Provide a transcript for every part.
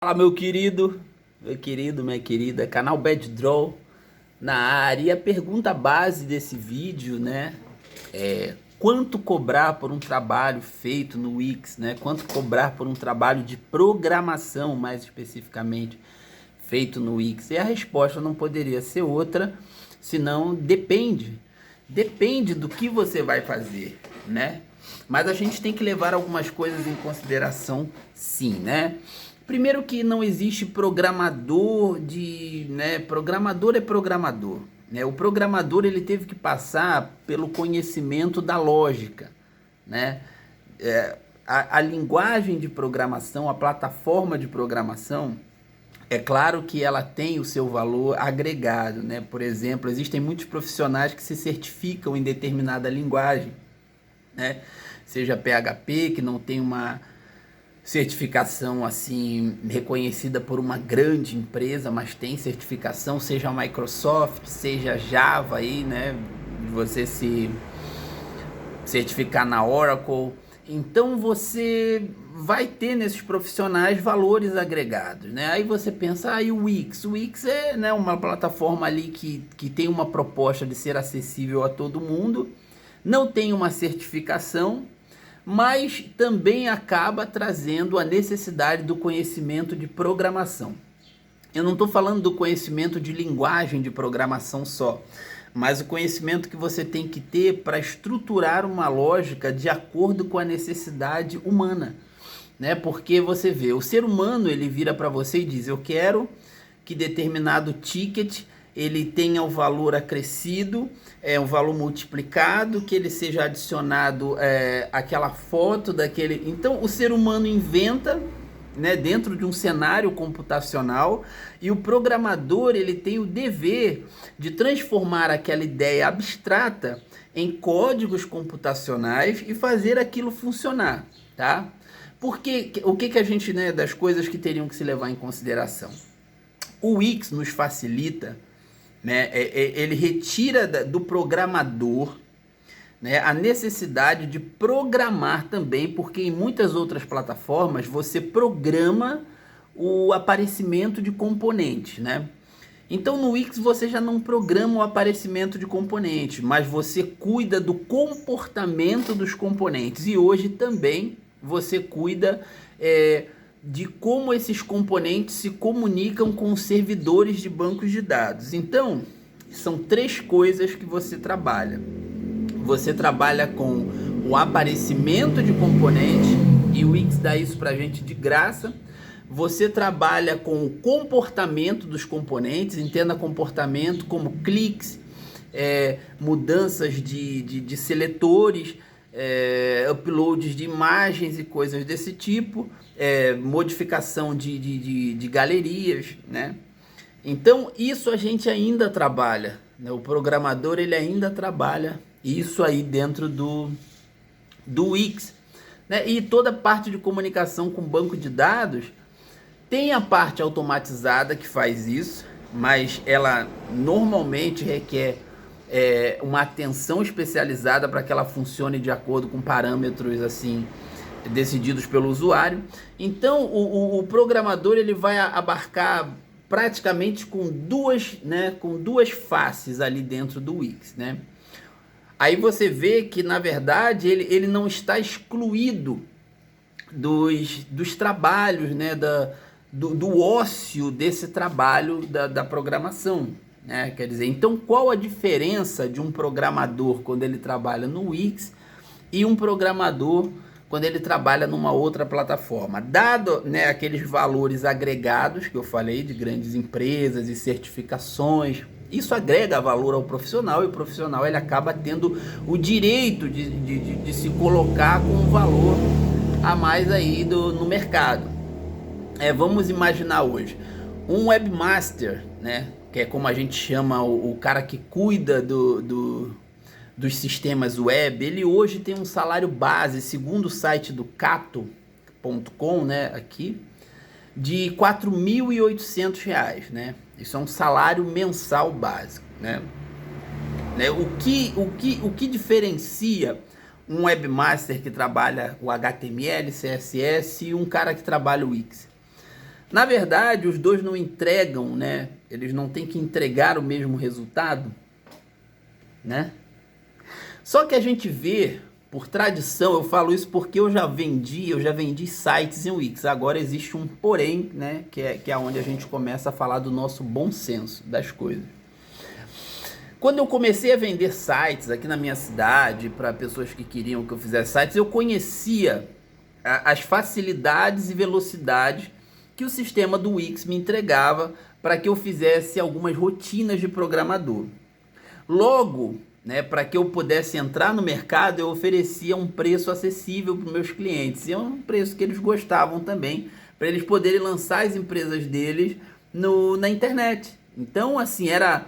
Fala, meu querido, minha querida, canal Bad Draw na área. E a pergunta base desse vídeo, né, é quanto cobrar por um trabalho feito no Wix, né? Quanto cobrar por um trabalho de programação, mais especificamente, feito no Wix? E a resposta não poderia ser outra, senão depende. Depende do que você vai fazer, né? Mas a gente tem que levar algumas coisas em consideração, sim, né? Primeiro que não existe programador né? Programador é programador, né? O programador ele teve que passar pelo conhecimento da lógica, né? A linguagem de programação, a plataforma de programação, é claro que ela tem o seu valor agregado, né? Por exemplo, existem muitos profissionais que se certificam em determinada linguagem, né? Seja PHP, que não tem uma certificação assim reconhecida por uma grande empresa, mas tem certificação, seja a Microsoft, seja a Java aí, né? Você se certificar na Oracle. Então você vai ter nesses profissionais valores agregados, né? Aí você pensa, e o Wix? O Wix é, né, uma plataforma ali que tem uma proposta de ser acessível a todo mundo, não tem uma certificação, mas também acaba trazendo a necessidade do conhecimento de programação. Eu não estou falando do conhecimento de linguagem de programação só, mas o conhecimento que você tem que ter para estruturar uma lógica de acordo com a necessidade humana, né? Porque você vê, o ser humano ele vira para você e diz: eu quero que determinado ticket ele tenha o valor acrescido, um valor multiplicado, que ele seja adicionado aquela foto daquele. Então o ser humano inventa, né, dentro de um cenário computacional, e o programador ele tem o dever de transformar aquela ideia abstrata em códigos computacionais e fazer aquilo funcionar, tá? Porque o que a gente, né, das coisas que teriam que se levar em consideração? O Wix nos facilita, né, ele retira do programador, né, a necessidade de programar também, porque em muitas outras plataformas você programa o aparecimento de componentes, né? Então no Wix você já não programa o aparecimento de componentes, mas você cuida do comportamento dos componentes, e hoje também você cuida de como esses componentes se comunicam com os servidores de bancos de dados. Então são três coisas que você trabalha. Você trabalha com o aparecimento de componente, e o Wix dá isso pra gente de graça. Você trabalha com o comportamento dos componentes, entenda comportamento como cliques, mudanças de seletores, uploads de imagens e coisas desse tipo, modificação de galerias, né? Então isso a gente ainda trabalha, né? O programador ele ainda trabalha isso aí dentro do Wix, né? E toda a parte de comunicação com banco de dados tem a parte automatizada que faz isso, mas ela normalmente requer uma atenção especializada para que ela funcione de acordo com parâmetros assim decididos pelo usuário. Então o programador ele vai abarcar praticamente com duas faces ali dentro do Wix, né? Aí você vê que na verdade ele não está excluído dos trabalhos, né, do ócio desse trabalho da programação, né? Quer dizer, então qual a diferença de um programador quando ele trabalha no Wix e um programador quando ele trabalha numa outra plataforma? Dado, né, aqueles valores agregados que eu falei de grandes empresas e certificações, isso agrega valor ao profissional, e o profissional ele acaba tendo o direito de se colocar com um valor a mais aí no mercado. Vamos imaginar hoje um webmaster, né, que é como a gente chama o cara que cuida dos sistemas web. Ele hoje tem um salário base, segundo o site do cato.com, né, aqui, de R$ 4.800, né? Isso é um salário mensal básico, né? O que diferencia um webmaster que trabalha o HTML, CSS e um cara que trabalha o Wix? Na verdade, os dois não entregam, né? Eles não têm que entregar o mesmo resultado, né? Só que a gente vê, por tradição, eu falo isso porque eu já vendi sites em Wix. Agora existe um porém, né? Que é onde a gente começa a falar do nosso bom senso das coisas. Quando eu comecei a vender sites aqui na minha cidade, para pessoas que queriam que eu fizesse sites, eu conhecia as facilidades e velocidades que o sistema do Wix me entregava para que eu fizesse algumas rotinas de programador. Logo, né, para que eu pudesse entrar no mercado, eu oferecia um preço acessível para os meus clientes. E é um preço que eles gostavam também, para eles poderem lançar as empresas deles na internet. Então, assim, era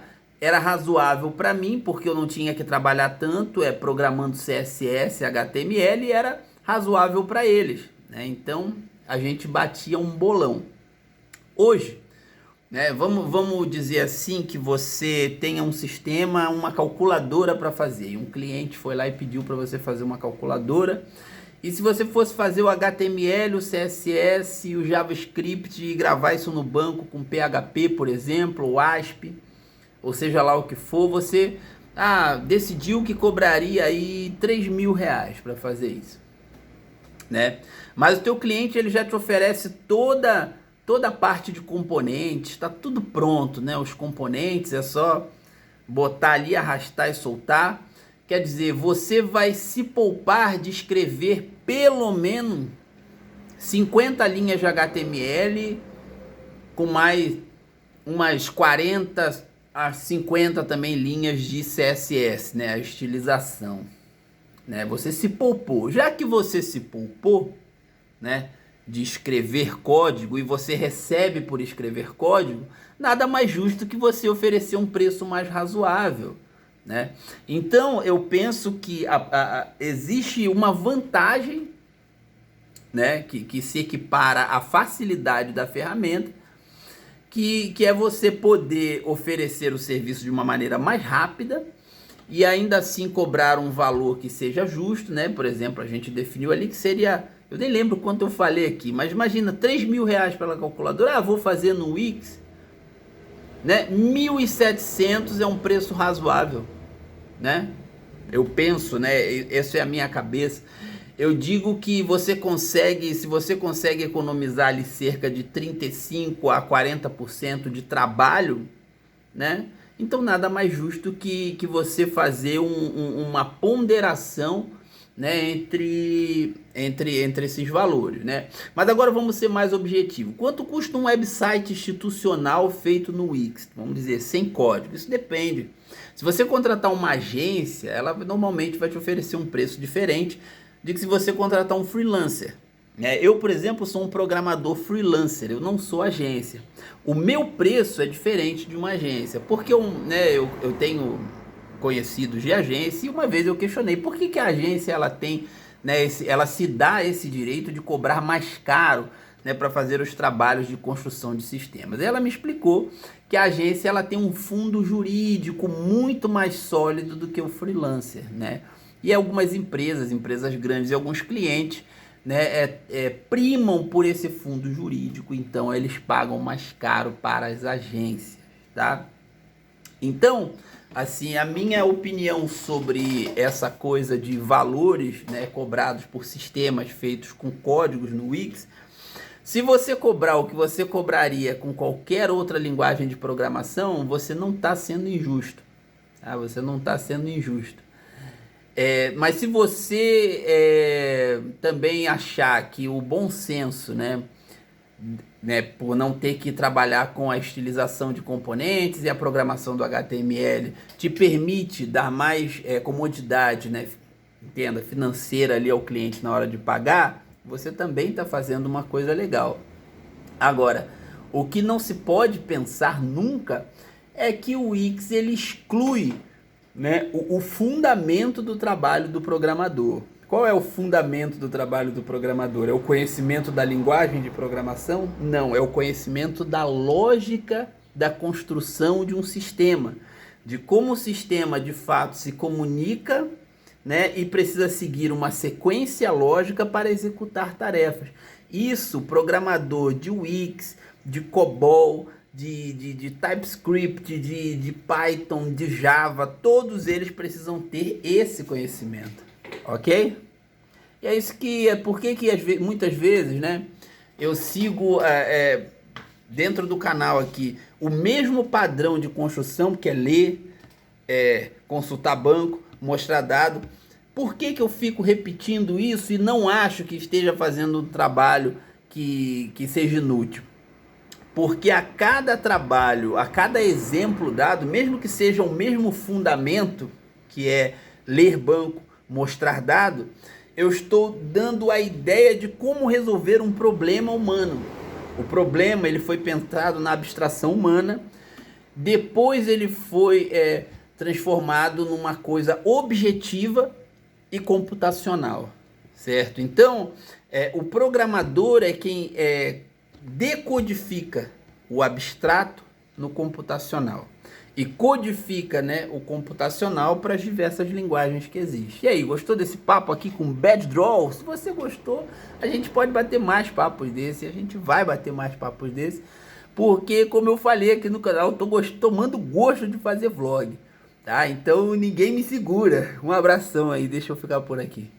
razoável para mim, porque eu não tinha que trabalhar tanto, programando CSS, HTML, e era razoável para eles, né? Então, a gente batia um bolão. Hoje, né, vamos dizer assim que você tenha um sistema, uma calculadora para fazer. E um cliente foi lá e pediu para você fazer uma calculadora. E se você fosse fazer o HTML, o CSS, o JavaScript e gravar isso no banco com PHP, por exemplo, ou ASP, ou seja lá o que for, você decidiu que cobraria aí R$3.000 para fazer isso, né? Mas o teu cliente ele já te oferece toda a parte de componentes, está tudo pronto, né? Os componentes é só botar ali, arrastar e soltar. Quer dizer, você vai se poupar de escrever pelo menos 50 linhas de HTML com mais umas 40 a 50 também linhas de CSS, né? A estilização, né? Você se poupou. Já que você se poupou, né, de escrever código e você recebe por escrever código, nada mais justo que você oferecer um preço mais razoável, né? Então eu penso que existe uma vantagem, né, que se equipara à facilidade da ferramenta, que é você poder oferecer o serviço de uma maneira mais rápida e ainda assim cobrar um valor que seja justo, né? Por exemplo, a gente definiu ali que seria, eu nem lembro quanto eu falei aqui, mas imagina, R$3.000 pela calculadora. Vou fazer no Wix, né? 1.700 é um preço razoável, né? Eu penso, né? Essa é a minha cabeça. Eu digo que você consegue, se você consegue economizar ali cerca de 35 a 40% de trabalho, né? Então nada mais justo que você fazer uma ponderação, né, entre esses valores, né? Mas agora vamos ser mais objetivos. Quanto custa um website institucional feito no Wix? Vamos dizer, sem código. Isso depende. Se você contratar uma agência, ela normalmente vai te oferecer um preço diferente de que se você contratar um freelancer. Eu, por exemplo, sou um programador freelancer, eu não sou agência. O meu preço é diferente de uma agência, porque eu tenho conhecidos de agência e uma vez eu questionei por que a agência ela tem, né, ela se dá esse direito de cobrar mais caro, né, para fazer os trabalhos de construção de sistemas. Ela me explicou que a agência ela tem um fundo jurídico muito mais sólido do que o freelancer, né? E algumas empresas grandes e alguns clientes, né, primam por esse fundo jurídico, então eles pagam mais caro para as agências, tá? Então, assim, a minha opinião sobre essa coisa de valores, né, cobrados por sistemas feitos com códigos no Wix, se você cobrar o que você cobraria com qualquer outra linguagem de programação, você não está sendo injusto, tá? Você não está sendo injusto. Mas se você também achar que o bom senso, né, por não ter que trabalhar com a estilização de componentes e a programação do HTML, te permite dar mais comodidade, né, entenda, financeira ali ao cliente na hora de pagar, você também está fazendo uma coisa legal. Agora, o que não se pode pensar nunca é que o Wix ele exclui, né, o fundamento do trabalho do programador. Qual é o fundamento do trabalho do programador? É o conhecimento da linguagem de programação? Não, é o conhecimento da lógica da construção de um sistema, de como o sistema de fato se comunica, né, e precisa seguir uma sequência lógica para executar tarefas. Isso, o programador de Wix, de COBOL, de TypeScript, de Python, de Java, todos eles precisam ter esse conhecimento, ok? E é isso que é porque que muitas vezes, né, eu sigo dentro do canal aqui o mesmo padrão de construção, que é ler, consultar banco, mostrar dado. Por que eu fico repetindo isso e não acho que esteja fazendo um trabalho que seja inútil? Porque a cada trabalho, a cada exemplo dado, mesmo que seja o mesmo fundamento, que é ler banco, mostrar dado, eu estou dando a ideia de como resolver um problema humano. O problema ele foi pensado na abstração humana, depois ele foi transformado numa coisa objetiva e computacional, certo? Então, o programador é quem decodifica o abstrato no computacional e codifica, né, o computacional para as diversas linguagens que existem. E aí, gostou desse papo aqui com Bad Draw? Se você gostou, a gente pode bater mais papos desse, a gente vai bater mais papos desse, porque, como eu falei aqui no canal, eu tô tomando gosto de fazer vlog, tá? Então ninguém me segura. Um abração aí, deixa eu ficar por aqui.